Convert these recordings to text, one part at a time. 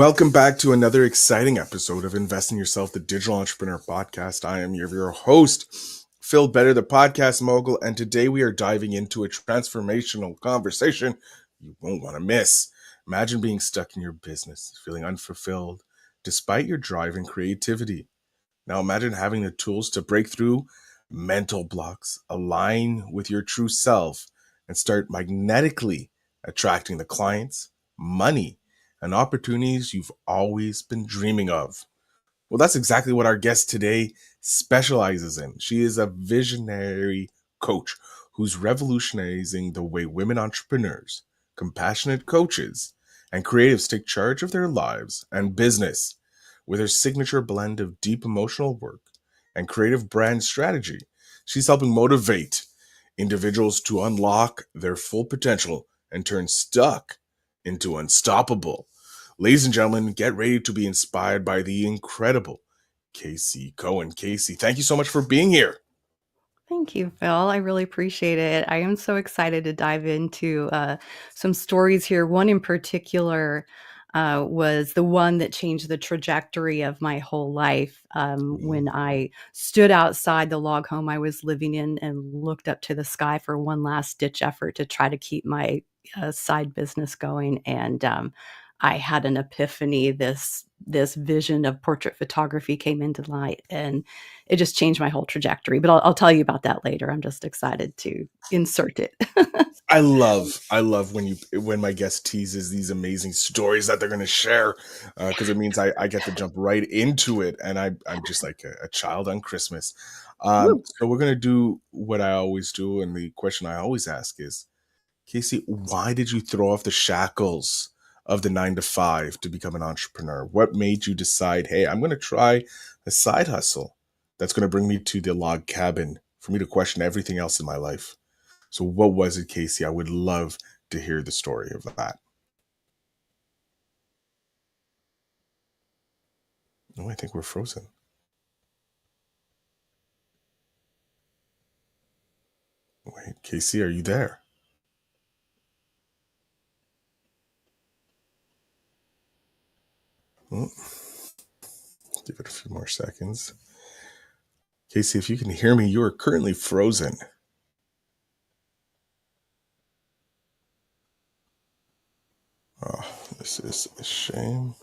Welcome back to another exciting episode of Invest in Yourself, the Digital Entrepreneur Podcast. I am your host, Phil Better, the podcast mogul, and today we are diving into a transformational conversation you won't want to miss. Imagine being stuck in your business, feeling unfulfilled, despite your drive and creativity. Now imagine having the tools to break through mental blocks, align with your true self, and start magnetically attracting the clients, money, and opportunities you've always been dreaming of. Well, that's exactly what our guest today specializes in. She is a visionary coach who's revolutionizing the way women entrepreneurs, compassionate coaches, and creatives take charge of their lives and business. With her signature blend of deep emotional work and creative brand strategy, she's helping motivate individuals to unlock their full potential and turn stuck into unstoppable. Ladies and gentlemen, get ready to be inspired by the incredible Cohn. Casey, thank you so much for being here. Thank you, Phil. I really appreciate it. I am so excited to dive into some stories here. One in particular was the one that changed the trajectory of my whole life when I stood outside the log home I was living in and looked up to the sky for one last ditch effort to try to keep my side business going. And I had an epiphany. This vision of portrait photography came into light, and it just changed my whole trajectory. But I'll tell you about that later. I'm just excited to insert it. I love when my guest teases these amazing stories that they're going to share, because it means I get to jump right into it, and I'm just like a child on Christmas. Woo. So we're going to do what I always do, and the question I always ask is, Casey, why did you throw off the shackles of the 9 to 5 to become an entrepreneur? What made you decide, hey, I'm going to try a side hustle that's going to bring me to the log cabin for me to question everything else in my life? So, what was it, Casey? I would love to hear the story of that. Oh, I think we're frozen. Wait, Casey, are you there? Oh, give it a few more seconds. Casey, if you can hear me, you are currently frozen. Oh, this is a shame.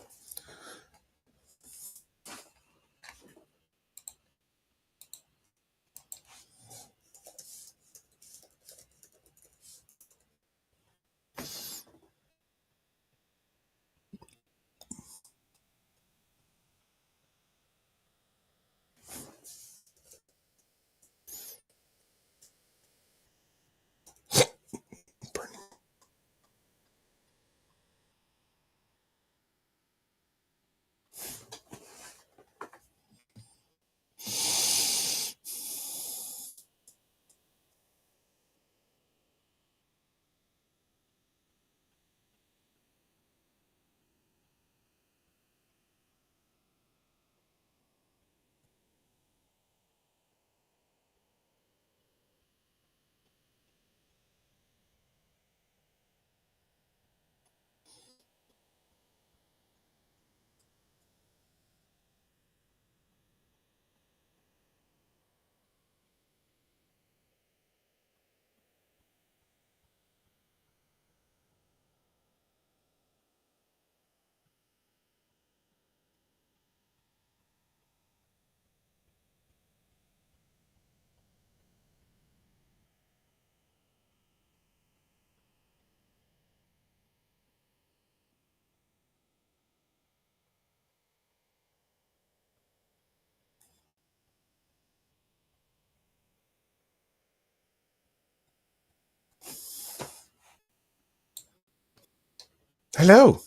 Hello.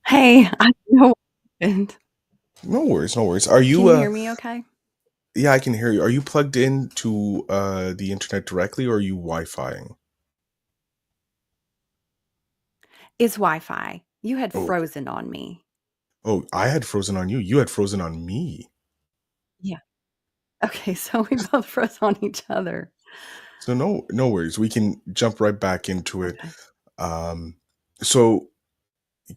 Hey, I know what happened. No worries, no worries. Are Can you you hear me okay? yeah, I can hear you. Are you plugged in to the internet directly, or are you Wi-Fiing? It's Wi-Fi. You had Oh, frozen on me. oh, I had frozen on you. You had frozen on me. Yeah. Okay, so we both froze on each other. So no worries. We can jump right back into it. Okay. Um, So,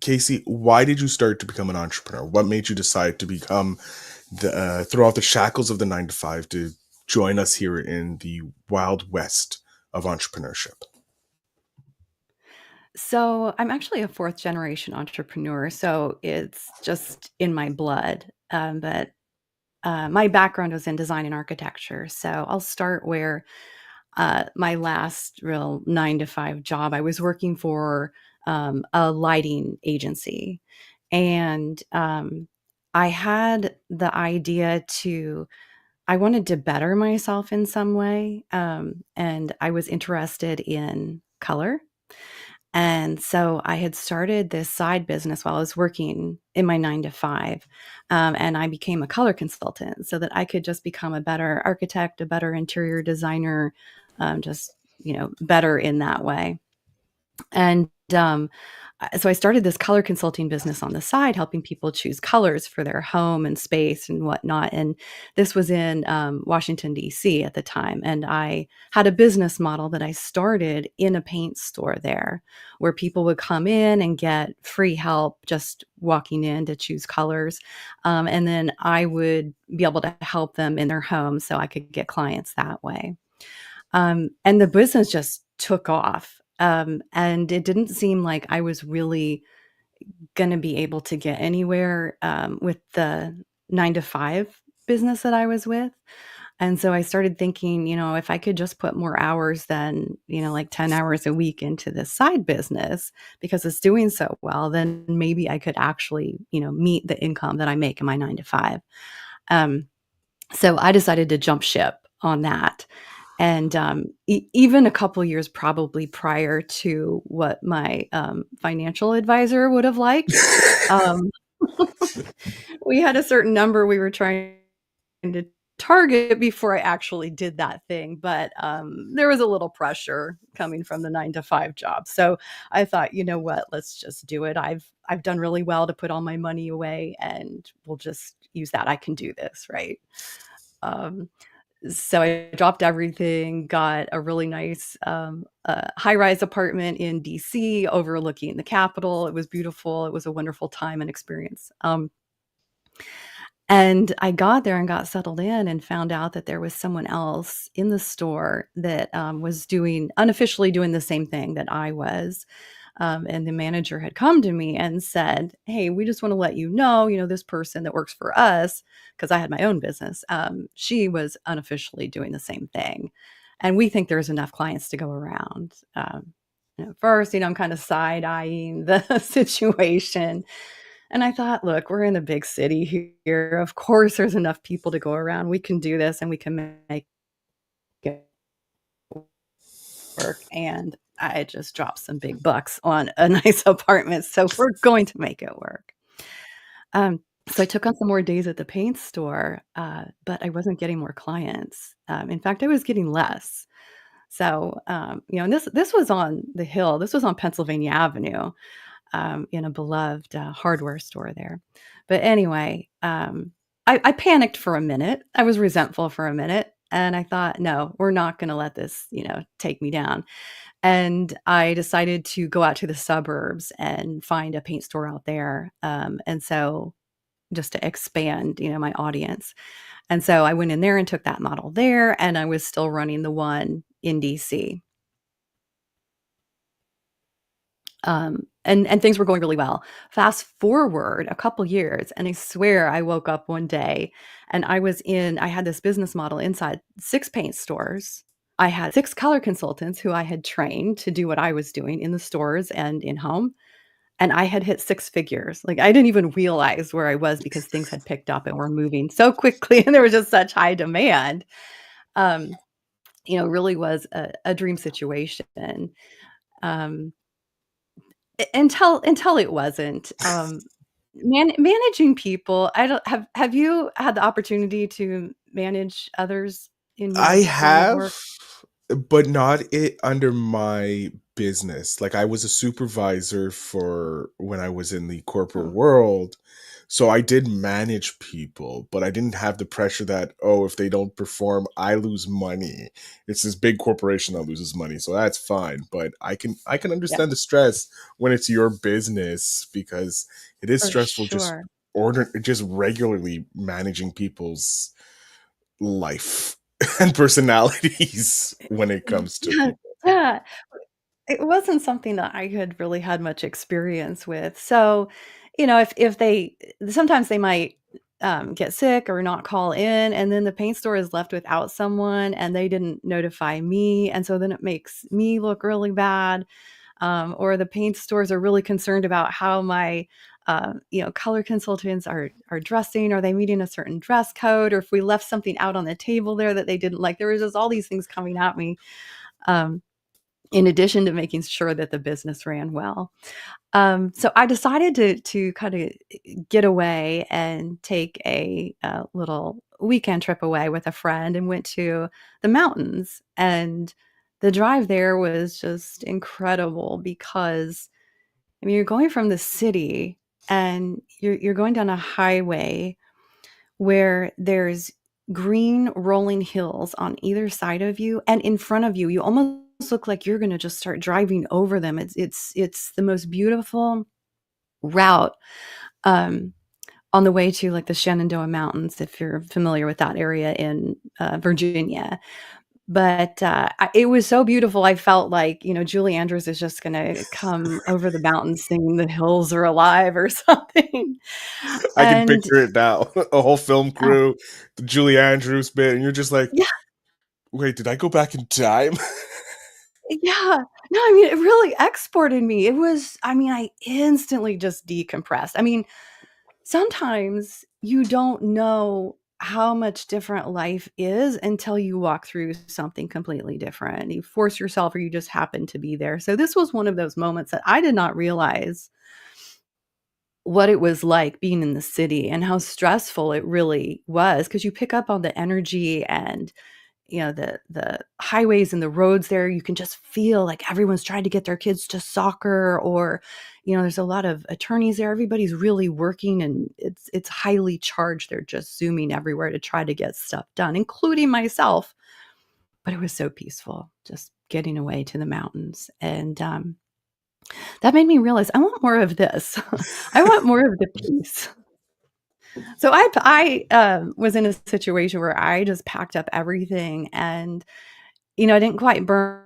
Casey, why did you start to become an entrepreneur? What made you decide to become throw off the shackles of the 9 to 5 to join us here in the wild west of entrepreneurship? So I'm actually a fourth generation entrepreneur, so it's just in my blood. But my background was in design and architecture. So I'll start where my last real 9 to 5 job, I was working for a lighting agency. And I had the idea I wanted to better myself in some way. And I was interested in color. And so I had started this side business while I was working in my 9 to 5. And I became a color consultant so that I could just become a better architect, a better interior designer, just, better in that way. And so I started this color consulting business on the side, helping people choose colors for their home and space and whatnot. And this was in Washington, D.C. at the time. And I had a business model that I started in a paint store there where people would come in and get free help just walking in to choose colors. And then I would be able to help them in their home so I could get clients that way. And the business just took off. And it didn't seem like I was really going to be able to get anywhere with the 9 to 5 business that I was with. And so I started thinking, if I could just put more hours than, like 10 hours a week into this side business because it's doing so well, then maybe I could actually, meet the income that I make in my 9 to 5. Um, so I decided to jump ship on that. And, even a couple years probably prior to what my, financial advisor would have liked, um, we had a certain number we were trying to target before I actually did that thing, but, there was a little pressure coming from the 9 to 5 job, so I thought, "You know what? Let's just do it. I've done really well to put all my money away, and we'll just use that. I can do this," right? Um so I dropped everything, got a really nice, high-rise apartment in DC overlooking the Capitol. It was beautiful. It was a wonderful time and experience. And I got there and got settled in and found out that there was someone else in the store that, was unofficially doing the same thing that I was. And the manager had come to me and said, "Hey, we just wanna let you know, this person that works for us," because I had my own business, she was unofficially doing the same thing, and we think there's enough clients to go around. At first, I'm kinda side-eyeing the situation, and I thought, "Look, we're in a big city here. Of course, there's enough people to go around. We can do this, and we can make it work." And I just dropped some big bucks on a nice apartment, so we're going to make it work. So I took on some more days at the paint store, but I wasn't getting more clients. In fact, I was getting less. So, and this was on the hill. This was on Pennsylvania Avenue, in a beloved, hardware store there. But anyway, I panicked for a minute. I was resentful for a minute, and I thought, "No, we're not gonna let this, take me down." And I decided to go out to the suburbs and find a paint store out there, and so just to expand, my audience. And so I went in there and took that model there, and I was still running the one in DC. And things were going really well. Fast forward a couple years, and I swear I woke up one day and I had this business model inside 6 paint stores. I had 6 color consultants who I had trained to do what I was doing in the stores and in home, and I had hit 6 figures. Like, I didn't even realize where I was because things had picked up and were moving so quickly, and there was just such high demand. Um, really was a dream situation. Um until it wasn't, managing people, I don't have you had the opportunity to manage others in I your line of have, work? but not it under my business. Like I was a supervisor for when I was in the corporate Oh, world, So I did manage people, but I didn't have the pressure that, oh, if they don't perform, I lose money. It's this big corporation that loses money, so that's fine. But I can Yeah, understand the stress when it's your business, because it is for stressful just sure. just regularly managing people's life and personalities when it comes to Yeah, people. yeah. It wasn't something that I had really had much experience with. So, if they sometimes they might, get sick or not call in, and then the paint store is left without someone, and they didn't notify me, and so then it makes me look really bad. Or the paint stores are really concerned about how my, color consultants are dressing. Are they meeting a certain dress code? Or if we left something out on the table there that they didn't like, there was just all these things coming at me. Um, in addition to making sure that the business ran well. So I decided to kind of get away and take a little weekend trip away with a friend and went to the mountains. And the drive there was just incredible because I mean you're going from the city and you're going down a highway where there's green rolling hills on either side of you, and in front of you, you almost look like you're gonna just start driving over them. It's the most beautiful route, um, on the way to, like, the Shenandoah Mountains, if you're familiar with that area in, Virginia. But, it was so beautiful, I felt like, Julie Andrews is just gonna come over the mountains singing "The Hills Are Alive" or something. I can And, picture it now. A whole film uh crew, the Julie Andrews bit, and you're just like, yeah. wait, did I go back in time? Yeah. No, I mean, it really exported me. It was I mean, I instantly just decompressed. I mean, sometimes you don't know how much different life is until you walk through something completely different. You force yourself or you just happen to be there. So this was one of those moments that I did not realize what it was like being in the city and how stressful it really was because you pick up on the energy and the highways and the roads there, you can just feel like everyone's trying to get their kids to soccer or, there's a lot of attorneys there. Everybody's really working and it's highly charged. They're just zooming everywhere to try to get stuff done, including myself. But it was so peaceful just getting away to the mountains. And that made me realize I want more of this. I want more of the peace. So I was in a situation where I just packed up everything and I didn't quite burn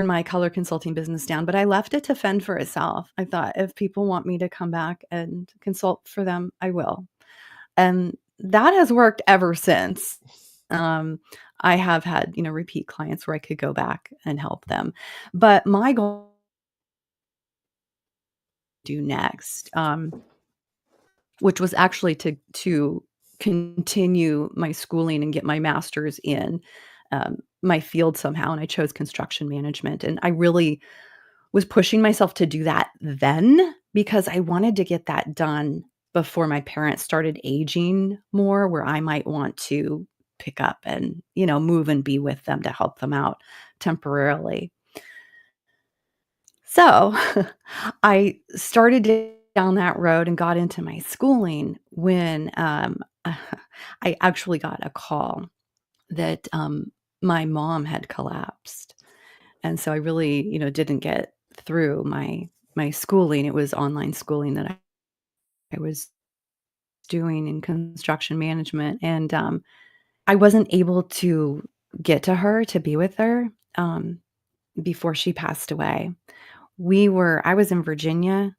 my color consulting business down, but I left it to fend for itself. I thought if people want me to come back and consult for them, I will. And that has worked ever since. Um, I have had, repeat clients where I could go back and help them. But my goal do next, which was actually to continue my schooling and get my master's in my field somehow. And I chose construction management. And I really was pushing myself to do that then because I wanted to get that done before my parents started aging more, where I might want to pick up and, move and be with them to help them out temporarily. So I started down that road and got into my schooling when I actually got a call that my mom had collapsed. And so I really, didn't get through my schooling. It was online schooling that I was doing in construction management, and, I wasn't able to get to her to be with her, before she passed away. I was in Virginia,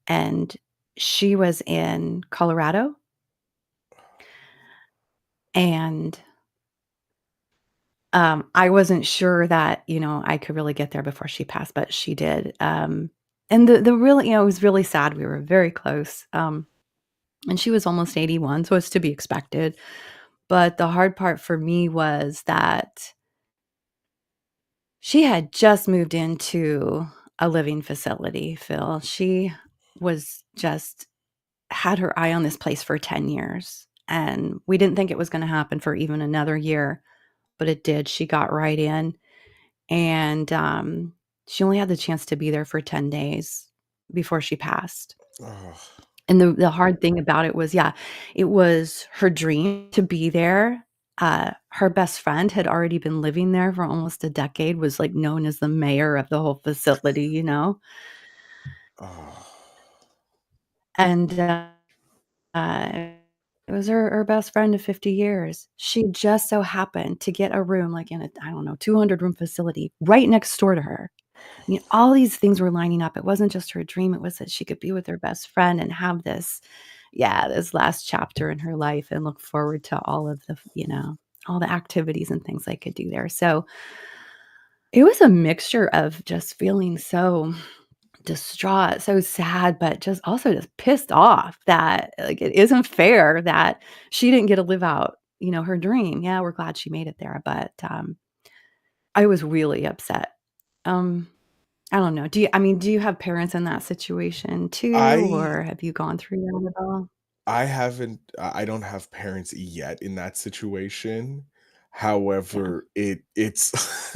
and she was in Colorado, and, I wasn't sure that, I could really get there before she passed, but she did, and the really it was really sad. We were very close, and she was almost 81, so it's to be expected. But the hard part for me was that she had just moved into a living facility, Phil. She was just had her eye on this place for 10 years, and we didn't think it was gonna happen for even another year, but it did. She got right in, and, she only had the chance to be there for 10 days before she passed. Oh. And the hard thing about it was, yeah, it was her dream to be there. Her best friend had already been living there for almost a decade, was, like, known as the mayor of the whole facility, you know? Oh, And, it was her best friend of 50 years. She just so happened to get a room, like, in a, I don't know, 200-room facility right next door to her. I mean, all these things were lining up. It wasn't just her dream, it was that she could be with her best friend and have this, yeah, this last chapter in her life and look forward to all of the, all the activities and things I could do there. So, it was a mixture of just feeling so distraught, so sad, but just also just pissed off that, like, it isn't fair that she didn't get to live out, her dream. Yeah, we're glad she made it there, but, I was really upset. Um, I don't know. Do you have parents in that situation too, I or have you gone through that at all? I haven't I don't have parents yet in that situation. Yeah, However, it's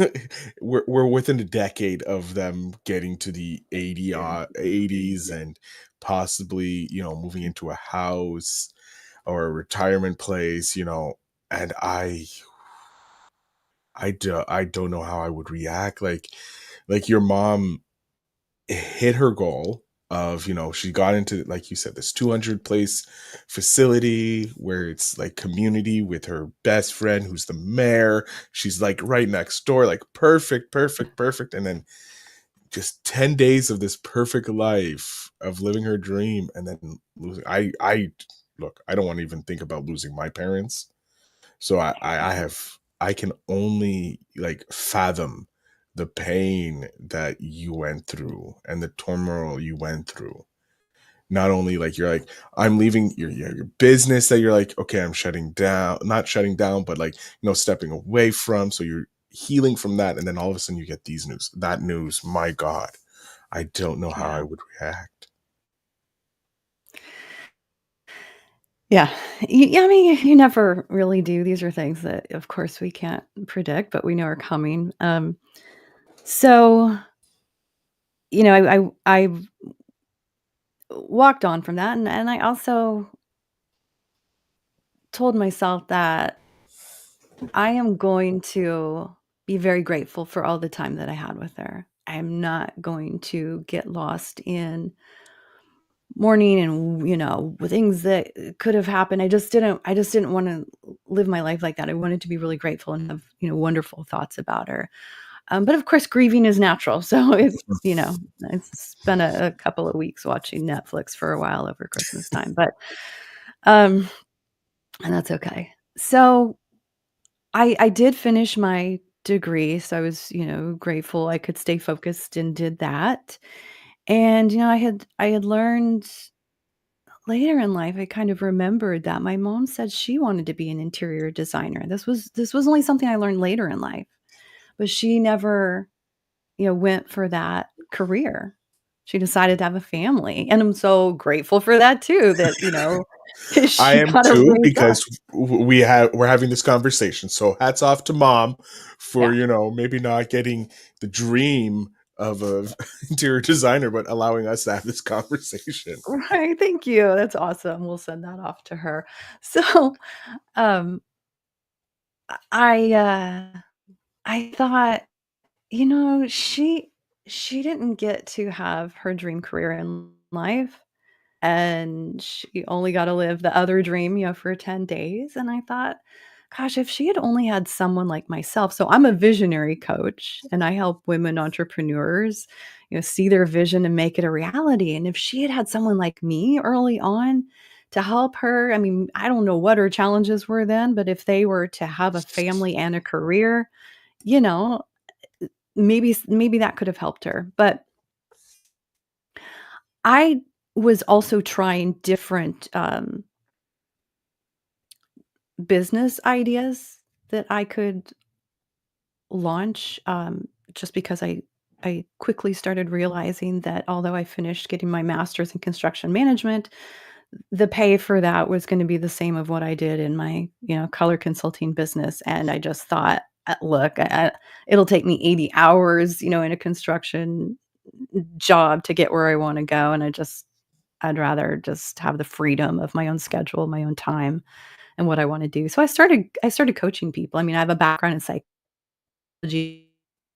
we're within a decade of them getting to the 80s and possibly, moving into a house or a retirement place, and I don't know how I would react. Like your mom hit her goal of, she got into, like you said, this 200 place facility where it's like community with her best friend who's the mayor. She's like right next door, like perfect, perfect, perfect. And then just 10 days of this perfect life of living her dream and then losing. I look, I don't want to even think about losing my parents. So yeah, I can only like fathom the pain that you went through and the turmoil you went through. Not only like you're like, I'm leaving your business that you're like, okay, I'm shutting down, not shutting down, but like, stepping away from. So you're healing from that. And then all of a sudden you get these news, that news. My God, I don't know how I yeah, would react. yeah. Yeah, I mean, you never really do. These are things that, of course, we can't predict, but we know are coming. So, I walked on from that, and I also told myself that I am going to be very grateful for all the time that I had with her. I am not going to get lost in mourning and, with things that could have happened. I just didn't wanna live my life like that. I wanted to be really grateful and have, wonderful thoughts about her. But of course, grieving is natural. So I spent a couple of weeks watching Netflix for a while over Christmas time, but, um and that's okay. So I did finish my degree, so I was, grateful I could stay focused and did that. And, I had learned later in life, I kind of remembered that my mom said she wanted to be an interior designer. This was only something I learned later in life, but she never, went for that career. She decided to have a family, and I'm so grateful for that too, that, I she am got to too raise us. because we're having this conversation. So hats off to mom for Yeah. maybe not getting the dream of a interior designer, but allowing us to have this conversation. Right, thank you, that's awesome, we'll send that off to her. So, um, I, I thought, she didn't get to have her dream career in life, and she only got to live the other dream, for 10 days, and I thought, gosh, if she had only had someone like myself. So I'm a visionary coach, and I help women entrepreneurs, see their vision and make it a reality, and if she had had someone like me early on to help her, I mean, I don't know what her challenges were then, but if they were to have a family and a career, you know, maybe that could have helped her. But I was also trying different, business ideas that I could launch, just because I quickly started realizing that although I finished getting my master's in construction management, the pay for that was gonna be the same of what I did in my, color consulting business, and I just thought, "Look, it'll take me 80 hours, in a construction job to get where I wanna go," and I'd rather just have the freedom of my own schedule, my own time, and what I wanna do. So I started coaching people. I mean, I have a background in psychology.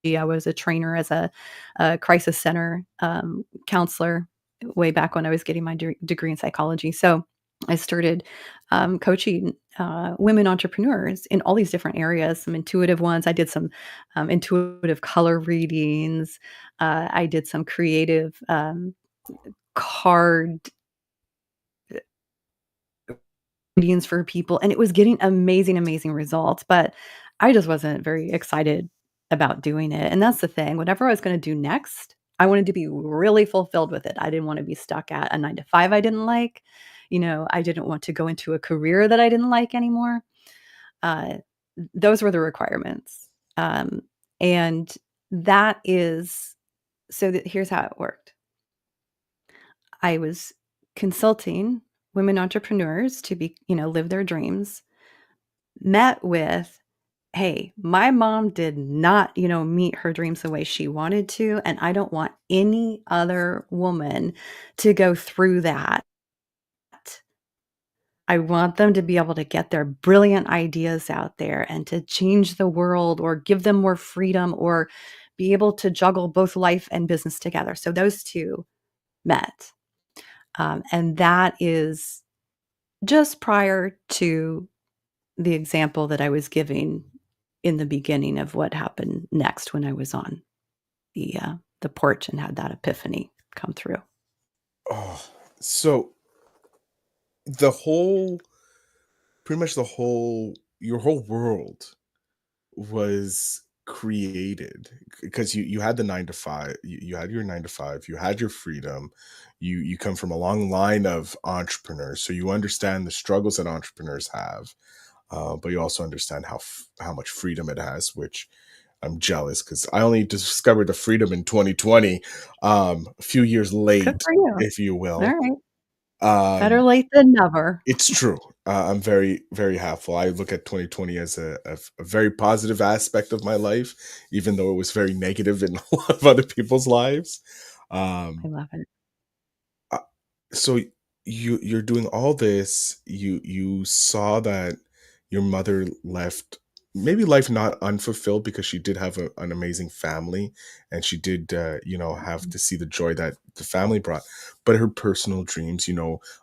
I was a trainer as a crisis center, counselor way back when I was getting my degree in psychology. So I started, coaching, women entrepreneurs in all these different areas, some intuitive ones. I did some, intuitive color readings. I did some creative, card readings for people, and it was getting amazing, amazing results, but I just wasn't very excited about doing it, and that's the thing. Whatever I was gonna do next, I wanted to be really fulfilled with it. I didn't wanna be stuck at a 9 to 5 I didn't like. I didn't want to go into a career that I didn't like anymore. Uh, those were the requirements. And that is so that here's how it worked. I was consulting women entrepreneurs to live their dreams, met with, "Hey, my mom did not, meet her dreams the way she wanted to, and I don't want any other woman to go through that. I want them to be able to get their brilliant ideas out there and to change the world or give them more freedom or be able to juggle both life and business together." So those 2 met. And that is just prior to the example that I was giving in the beginning of what happened next when I was on the porch and had that epiphany come through. Oh, so the whole, pretty much the whole, your whole world was created because you had the 9 to 5, you had your 9 to 5, you had your freedom, you come from a long line of entrepreneurs, so you understand the struggles that entrepreneurs have, but you also understand how much freedom it has, which I'm jealous because I only discovered the freedom in 2020, a few years Good late, for you. if you will. Alright. Better Um, late than never. it's true. I'm very, very happy. I look at 2020 as a very positive aspect of my life, even though it was very negative in a lot of other people's lives. I Um, love it. uh, so you're doing all this. You saw that your mother left maybe life not unfulfilled because she did have an amazing family, and she did have to see the joy that the family brought, but her personal dreams,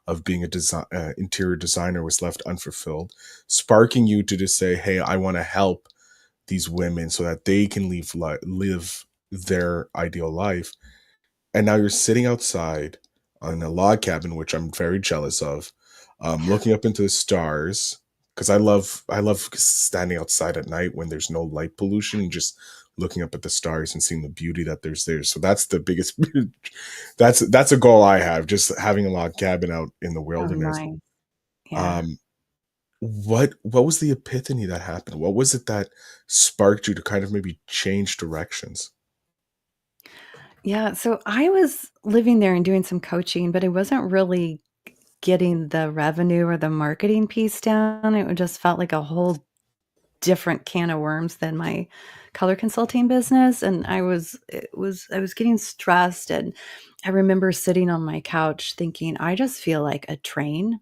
of being a interior designer was left unfulfilled, sparking you to just say, hey, I want to help these women so that they can live their ideal life. And now you're sitting outside on a log cabin, which I'm very jealous of, looking up into the stars because I love standing outside at night when there's no light pollution and just looking up at the stars and seeing the beauty that there's there. So that's the biggest that's a goal I have, just having a log cabin out in the Oh, wilderness. nice. Yeah. Um, what was the epiphany that happened? What was it that sparked you to kind of maybe change directions? Yeah, so I was living there and doing some coaching, but I wasn't really getting the revenue or the marketing piece down. It just felt like a whole different can of worms than my color consulting business, and I was getting stressed, and I remember sitting on my couch thinking, "I just feel like a train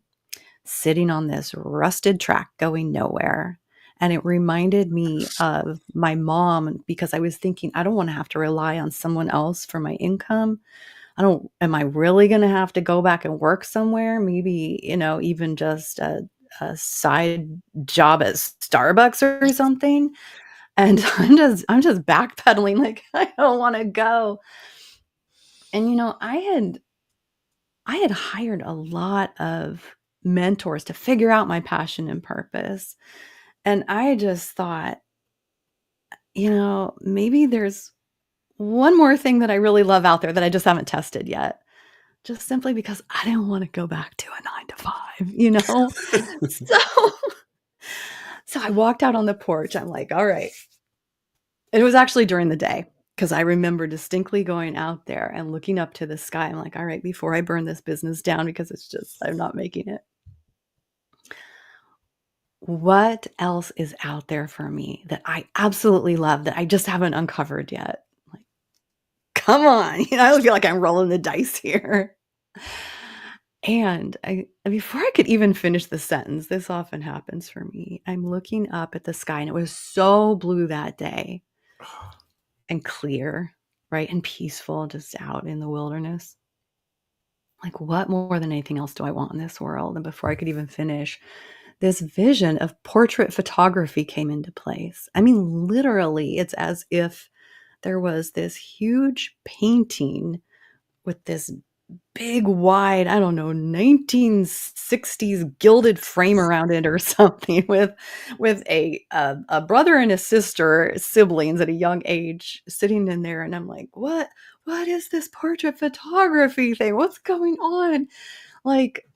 sitting on this rusted track going nowhere." And it reminded me of my mom because I was thinking, I don't want to have to rely on someone else for my income. Am I really going to have to go back and work somewhere? Maybe, even just a side job at Starbucks or something. And I'm just backpedaling like I don't want to go. And I had hired a lot of mentors to figure out my passion and purpose. And I just thought, maybe there's one more thing that I really love out there that I just haven't tested yet. Just simply because I didn't wanna go back to a 9 to 5. So so I walked out on the porch, I'm like, "All right." It was actually during the day because I remember distinctly going out there and looking up to the sky, I'm like, "All right, before I burn this business down because I'm not making it, what else is out there for me that I absolutely love that I just haven't uncovered yet?" Like, "Come on." I feel like I'm rolling the dice here. And before I could even finish the sentence, this often happens for me. I'm looking up at the sky and it was so blue that day and clear, right? And peaceful, just out in the wilderness. Like, what more than anything else do I want in this world? And before I could even finish, this vision of portrait photography came into place. I mean, literally, it's as if there was this huge painting with this big, wide, I don't know, 1960s gilded frame around it or something with a brother and a sister, siblings at a young age sitting in there. And I'm like, what is this portrait photography thing? What's going on? Like,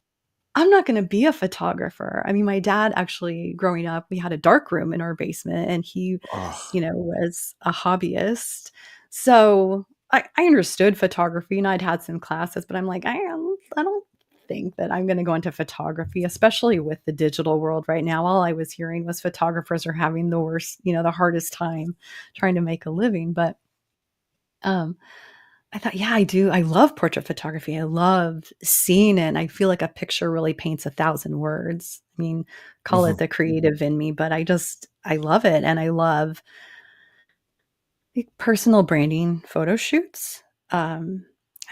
I'm not going to be a photographer. I mean, my dad actually, growing up, we had a dark room in our basement and he, Oh, was a hobbyist. So I understood photography and I'd had some classes, but I'm like, I don't think that I'm going to go into photography, especially with the digital world right now. All I was hearing was photographers are having the worst, the hardest time trying to make a living. But um, I thought, yeah, I do. I love portrait photography. I love seeing it. I feel like a picture really paints 1,000 words. I mean, call it mhm. the creative in me, but I love it. And I love like personal branding photo shoots. And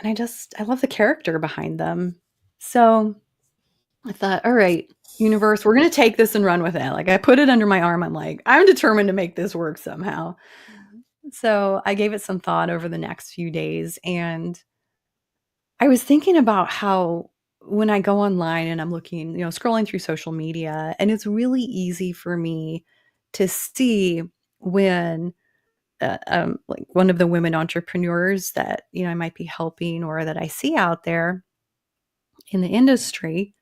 I love the character behind them. So I thought, all right, universe, we're going to take this and run with it. Like I put it under my arm. I'm like, I'm determined to make this work somehow. So I gave it some thought over the next few days and I was thinking about how when I go online and I'm looking, scrolling through social media, and it's really easy for me to see when like one of the women entrepreneurs that I might be helping or that I see out there in the industry,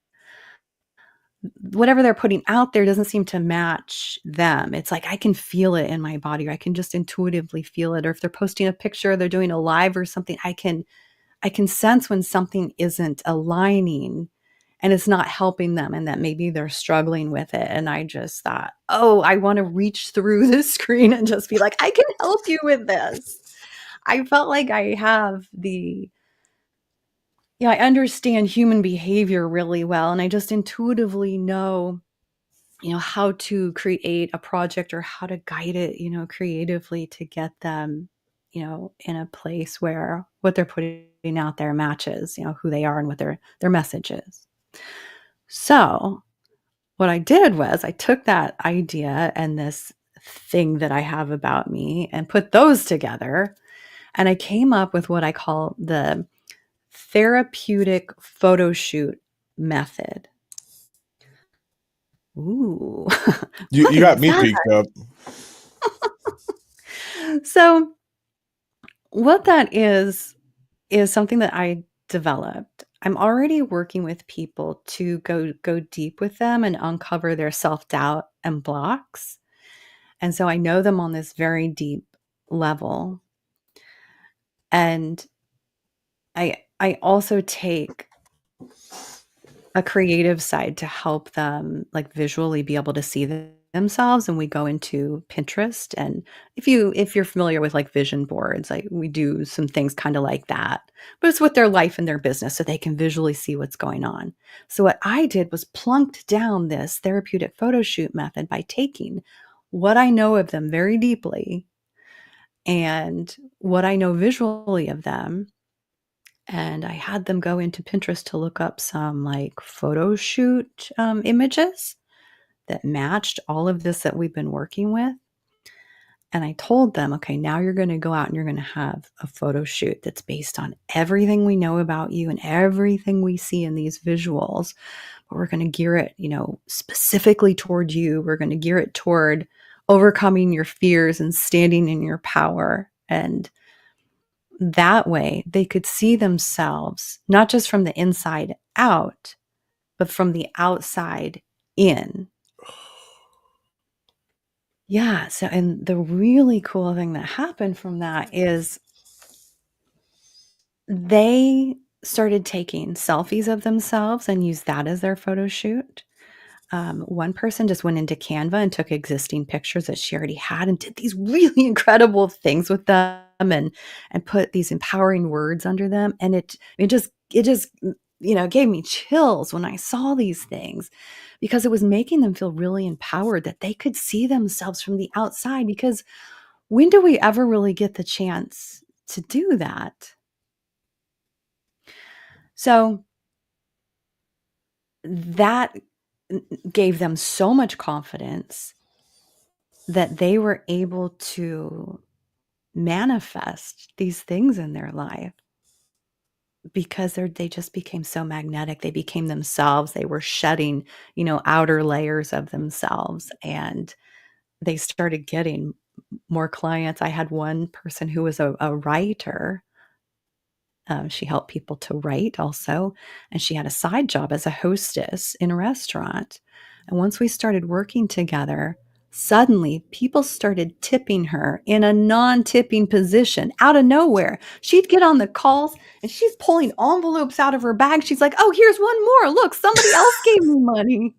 whatever they're putting out there doesn't seem to match them. It's like I can feel it in my body, or I can just intuitively feel it. Or if they're posting a picture, they're doing a live or something, I can sense when something isn't aligning and it's not helping them and that maybe they're struggling with it. And I just thought, oh, I want to reach through the screen and just be like, I can help you with this. I felt like I understand human behavior really well. And I just intuitively know, how to create a project or how to guide it, creatively to get them, in a place where what they're putting out there matches, who they are and what their message is. So what I did was I took that idea and this thing that I have about me and put those together. And I came up with what I call the therapeutic photo shoot method. Ooh, You what you got is me that? peaked up. So, what that is something that I developed. I'm already working with people to go deep with them and uncover their self-doubt and blocks. And so I know them on this very deep level. And I also take a creative side to help them like visually be able to see themselves, and we go into Pinterest. And if you're familiar with like vision boards, like we do some things kind of like that, but it's with their life and their business so they can visually see what's going on. So what I did was plunked down this therapeutic photo shoot method by taking what I know of them very deeply and what I know visually of them. And I had them go into Pinterest to look up some like photo shoot images that matched all of this that we've been working with. And I told them, okay, now you're going to go out and you're going to have a photo shoot that's based on everything we know about you and everything we see in these visuals. But we're going to gear it, specifically toward you. We're going to gear it toward overcoming your fears and standing in your power. And that way they could see themselves not just from the inside out, but from the outside in. Yeah. So, and the really cool thing that happened from that is they started taking selfies of themselves and used that as their photo shoot. One person just went into Canva and took existing pictures that she already had and did these really incredible things with them and put these empowering words under them. And it just gave me chills when I saw these things, because it was making them feel really empowered, that they could see themselves from the outside. Because when do we ever really get the chance to do that? So that gave them so much confidence that they were able to manifest these things in their life, because they just became so magnetic. They became themselves. They were shedding, outer layers of themselves, and they started getting more clients. I had one person who was a writer. She helped people to write also, and she had a side job as a hostess in a restaurant. And once we started working together, suddenly people started tipping her in a non-tipping position out of nowhere. She'd get on the calls and she's pulling envelopes out of her bag. She's like, "Oh, here's one more. Look, somebody else gave me money."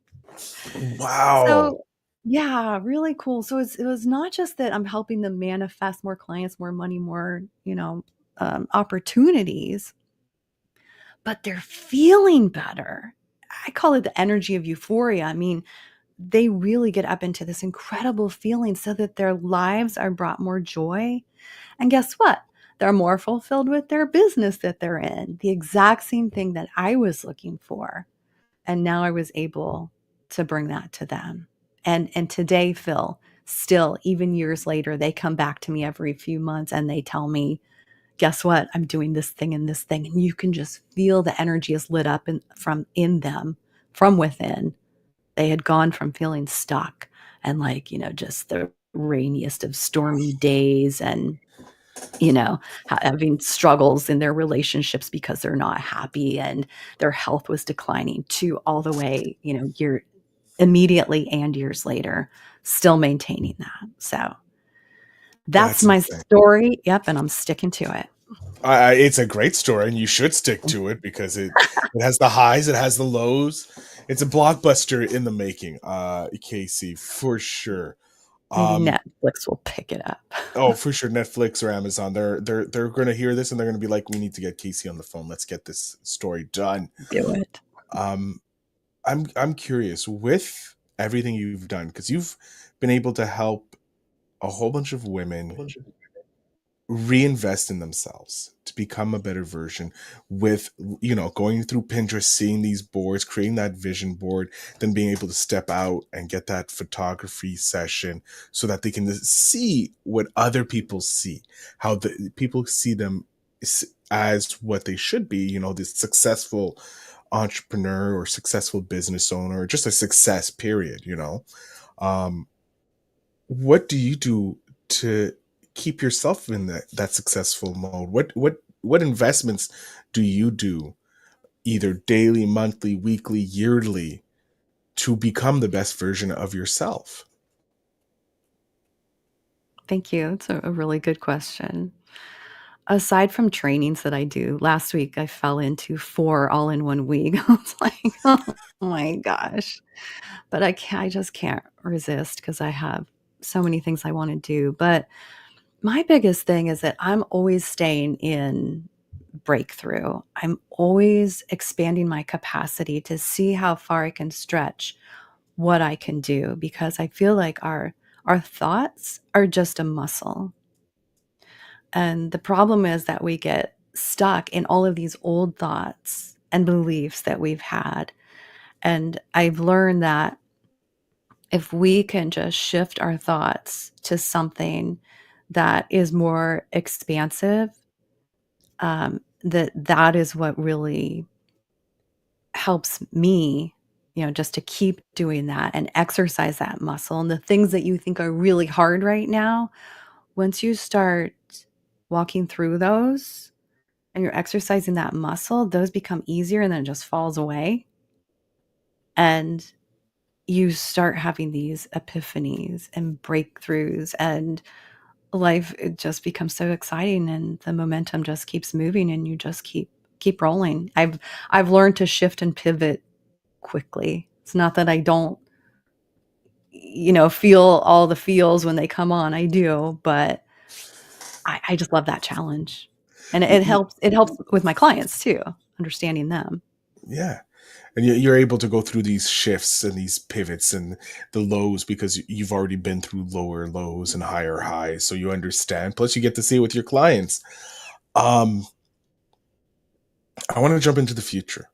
Wow. So, yeah, really cool. So it was not just that I'm helping them manifest more clients, more money, more, opportunities, but they're feeling better. I call it the energy of euphoria. I mean, they really get up into this incredible feeling, so that their lives are brought more joy. And guess what? They're more fulfilled with their business that they're in. The exact same thing that I was looking for. And now I was able to bring that to them. And today, Phil, still, even years later, they come back to me every few months and they tell me, "Guess what? I'm doing this thing and this thing." And you can just feel the energy is lit up in them from within. They had gone from feeling stuck and like, just the rainiest of stormy days, and having struggles in their relationships because they're not happy and their health was declining, to all the way, year immediately and years later, still maintaining that. So that's That's my insane. story. Yep. And I'm sticking to it. It's a great story, and you should stick to it because it has the highs, it has the lows. It's a blockbuster in the making, Casey, for sure. Maybe Um, Netflix will pick it up. oh, for sure, Netflix or Amazon, they're going to hear this and they're going to be like, "We need to get Casey on the phone. Let's get this story done." Do it. Um, I'm curious with everything you've done, because you've been able to help a whole bunch of women reinvest in themselves to become a better version, with going through Pinterest, seeing these boards, creating that vision board, then being able to step out and get that photography session so that they can see what other people see, how the people see them as what they should be, this successful entrepreneur or successful business owner, or just a success period. um what do you do to keep yourself in that successful mode? What investments do you do, either daily, monthly, weekly, yearly, to become the best version of yourself? Thank you. It's a really good question. Aside from trainings that I do, last week I fell into 4 all in 1 week. I was like, "Oh my gosh." But I just can't resist, because I have so many things I wanna do. But my biggest thing is that I'm always staying in breakthrough. I'm always expanding my capacity to see how far I can stretch what I can do, because I feel like our thoughts are just a muscle. And the problem is that we get stuck in all of these old thoughts and beliefs that we've had. And I've learned that if we can just shift our thoughts to something that is more expansive, that is what really helps me, just to keep doing that and exercise that muscle. And the things that you think are really hard right now, once you start walking through those and you're exercising that muscle, those become easier, and then it just falls away. And you start having these epiphanies and breakthroughs, and life, it just becomes so exciting, and the momentum just keeps moving, and you just keep rolling. I've learned to shift and pivot quickly. It's not that I don't, feel all the feels when they come on. I do, but I just love that challenge. And it helps with my clients too, understanding them. Yeah. And you're able to go through these shifts and these pivots and the lows because you've already been through lower lows and higher highs. So you understand. Plus, you get to see it with your clients. Um, I want to jump into the future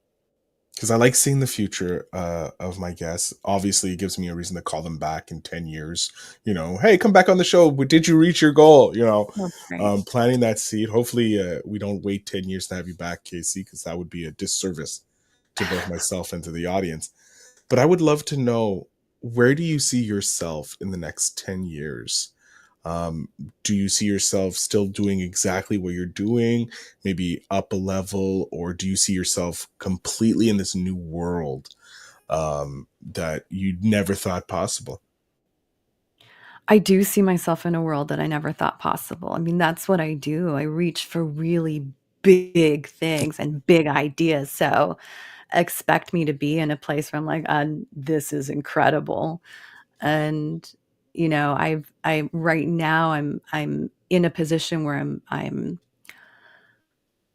because I like seeing the future of my guests. Obviously, it gives me a reason to call them back in 10 years. Hey, come back on the show. Did you reach your goal? That's great. Planting that seed. Hopefully, we don't wait 10 years to have you back, Casey, because that would be a disservice to both myself and to the audience. But I would love to know, where do you see yourself in the next 10 years? Um, do you see yourself still doing exactly what you're doing, maybe up a level, or do you see yourself completely in this new world that you never thought possible? I do see myself in a world that I never thought possible. I mean, that's what I do. I reach for really big things and big ideas. So expect me to be in a place where I'm like, this is incredible. And I right now I'm in a position where I'm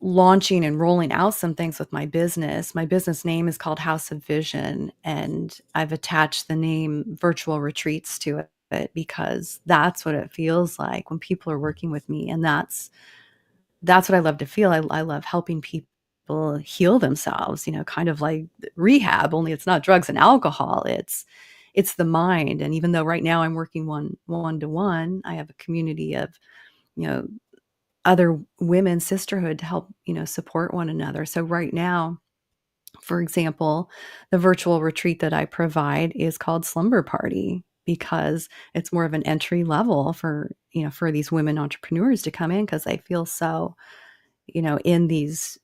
launching and rolling out some things with my business. My business name is called House of Vision, and I've attached the name Virtual Retreats to it because that's what it feels like when people are working with me, and that's what I love to feel. I love helping people heal themselves, kind of like rehab, only it's not drugs and alcohol. It's the mind. And even though right now I'm working one to one, I have a community of, you know, other women sisterhood to help, support one another. So right now, for example, the virtual retreat that I provide is called Slumber Party because it's more of an entry level for these women entrepreneurs to come in because they feel so, in these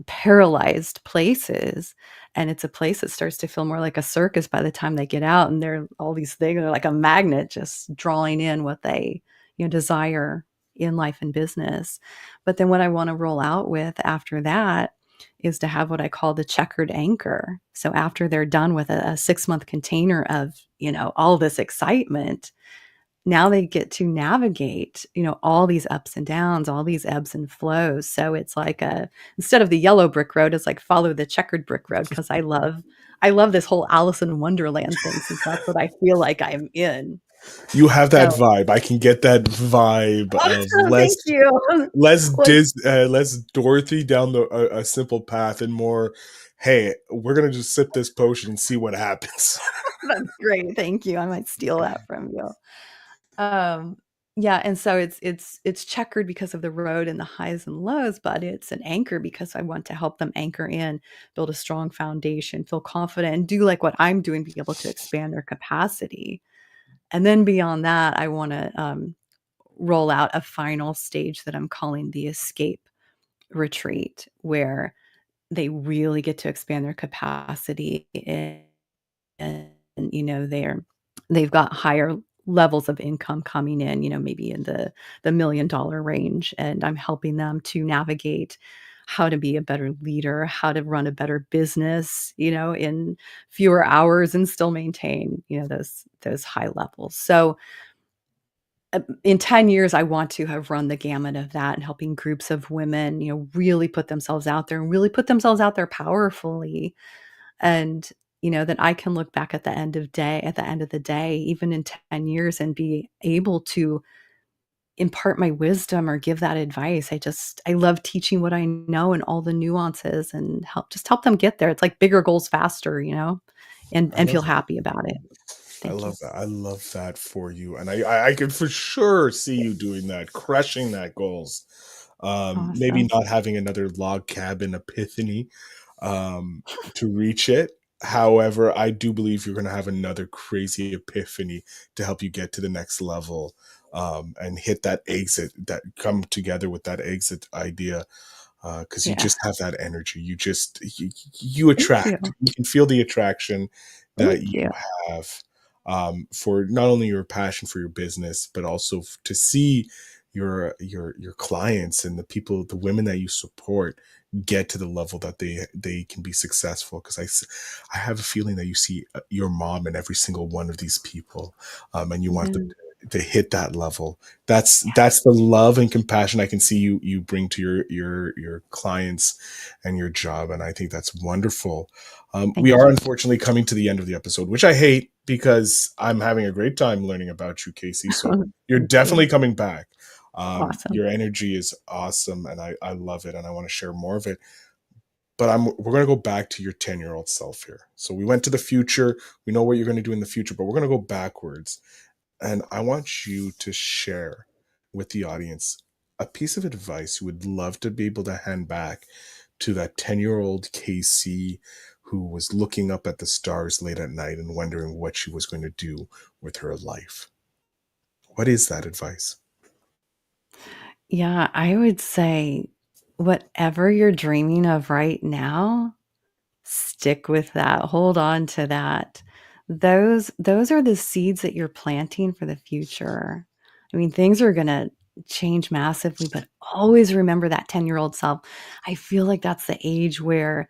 paralyzed places. And it's a place that starts to feel more like a circus by the time they get out. And they're all these things, they're like a magnet just drawing in what they, desire in life and business. But then what I want to roll out with after that is to have what I call the checkered anchor. So after they're done with a 6-month container of, all this excitement, now they get to navigate, all these ups and downs, all these ebbs and flows. So it's like instead of the yellow brick road, it's like follow the checkered brick road because I love this whole Alice in Wonderland thing since that's what I feel like I'm in. You have that So, vibe. I can get that vibe of oh, thank you. Well, less Dorothy down a simple path and more, hey, we're gonna just sip this potion and see what happens. that's great. Thank you. I might steal that from you. Um, yeah, and so it's checkered because of the road and the highs and lows, but it's an anchor because I want to help them anchor in, build a strong foundation, feel confident, and do like what I'm doing, be able to expand their capacity. And then beyond that, I want to roll out a final stage that I'm calling the escape retreat, where they really get to expand their capacity and they've got higher levels of income coming in, maybe in the $1 million range, and I'm helping them to navigate how to be a better leader, how to run a better business, in fewer hours and still maintain, those high levels. So in 10 years, I want to have run the gamut of that and helping groups of women, really put themselves out there and really put themselves out there powerfully. And, that I can look back at the end of the day, even in 10 years and be able to impart my wisdom or give that advice. I love teaching what I know and all the nuances and help them get there. It's like bigger goals faster, and I love feel happy about it. I Thank you. love that. I love that for you, and I can for sure see you doing that, crushing that goals. Maybe Awesome. not having another log cabin epiphany um, to reach it. However, I do believe you're going to have another crazy epiphany to help you get to the next level and hit that exit, that come together with that exit idea because you Yeah. just have that energy. You Thank attract. you. You can feel the attraction that Thank you you. have for not only your passion for your business, but also to see your clients and the people, the women that you support, get to the level that they can be successful. Because I have a feeling that you see your mom in every single one of these people, and you want them Yeah. to hit that level. That's the love and compassion I can see you bring to your clients and your job, and I think that's wonderful. We Thank are you. unfortunately coming to the end of the episode, which I hate because I'm having a great time learning about you, Casey. So you're Thank definitely you. coming back. Awesome. Your energy is awesome, and I love it, and I want to share more of it. But we're going to go back to your 10-year-old self here. So we went to the future. We know what you're going to do in the future, but we're going to go backwards. And I want you to share with the audience a piece of advice you would love to be able to hand back to that 10-year-old Casey who was looking up at the stars late at night and wondering what she was going to do with her life. What is that advice? Yeah, I would say whatever you're dreaming of right now, stick with that. Hold on to that. Those are the seeds that you're planting for the future. I mean, things are gonna change massively, but always remember that 10-year-old self. I feel like that's the age where,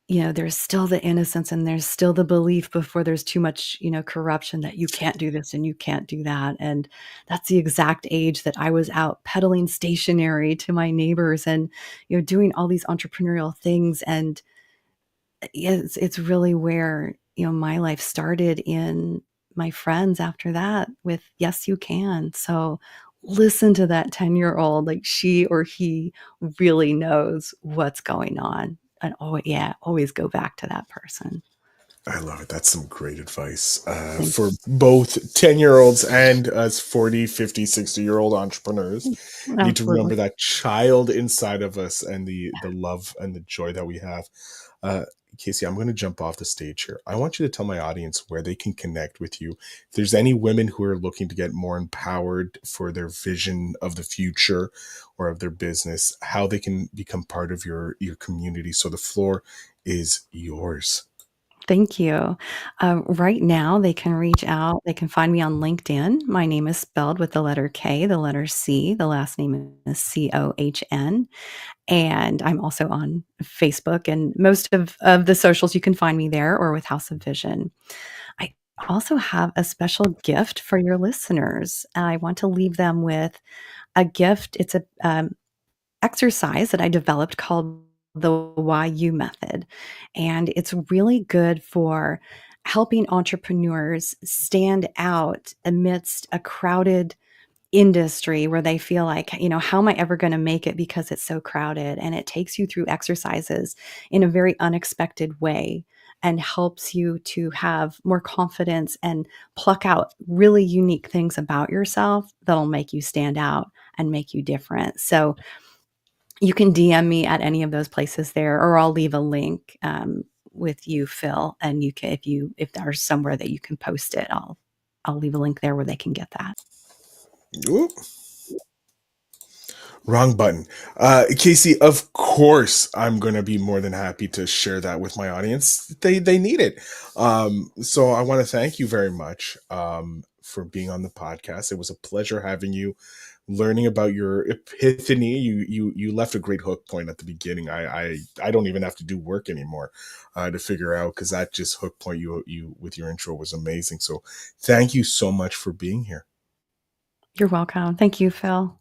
there's still the innocence and there's still the belief before there's too much, corruption that you can't do this and you can't do that. And that's the exact age that I was out peddling stationery to my neighbors and, doing all these entrepreneurial things. And it's really where, my life started in my friends after that with Yes, You Can. So listen to that 10-year-old, like she or he really knows what's going on. And oh yeah, always go back to that person. I love it. That's some great advice Thank for both 10-year-olds and us 40, 50, 60-year-old entrepreneurs. you. Need to Absolutely. remember that child inside of us and the love and the joy that we have. Uh, Casey, I'm going to jump off the stage here. I want you to tell my audience where they can connect with you. If there's any women who are looking to get more empowered for their vision of the future or of their business, how they can become part of your community. So the floor is yours. Thank you. Right now, they can reach out. They can find me on LinkedIn. My name is spelled with the letter K, the letter C. The last name is Cohn. And I'm also on Facebook and most of the socials. You can find me there or with House of Vision. I also have a special gift for your listeners. I want to leave them with a gift. It's a exercise that I developed called the Why You method. And it's really good for helping entrepreneurs stand out amidst a crowded industry where they feel like, how am I ever going to make it because it's so crowded? And it takes you through exercises in a very unexpected way and helps you to have more confidence and pluck out really unique things about yourself that'll make you stand out and make you different. So you can DM me at any of those places there, or I'll leave a link with you, Phil. And you can, if there's somewhere that you can post it, I'll leave a link there where they can get that. Ooh, wrong button. Casey, of course, I'm going to be more than happy to share that with my audience. They need it. So I want to thank you very much for being on the podcast. It was a pleasure having you, learning about your epiphany. You left a great hook point at the beginning. I don't even have to do work anymore to figure out, because that just hook point you with your intro was amazing. So thank you so much for being here. You're welcome. Thank you, Phil.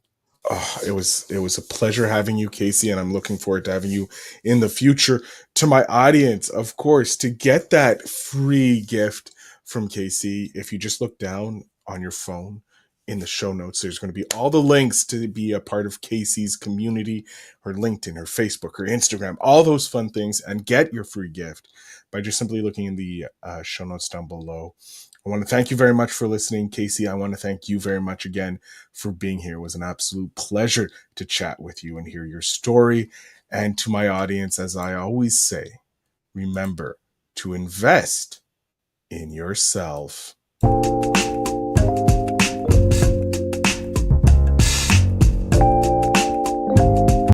Oh, it was a pleasure having you, Casey, and I'm looking forward to having you in the future. To my audience, of course, to get that free gift from Casey, if you just look down on your phone in the show notes, there's going to be all the links to be a part of Casey's community, her LinkedIn, her Facebook, her Instagram, all those fun things, and get your free gift by just simply looking in the show notes down below. I want to thank you very much for listening, Casey. I want to thank you very much again for being here. It was an absolute pleasure to chat with you and hear your story. And to my audience, as I always say, remember to invest in yourself.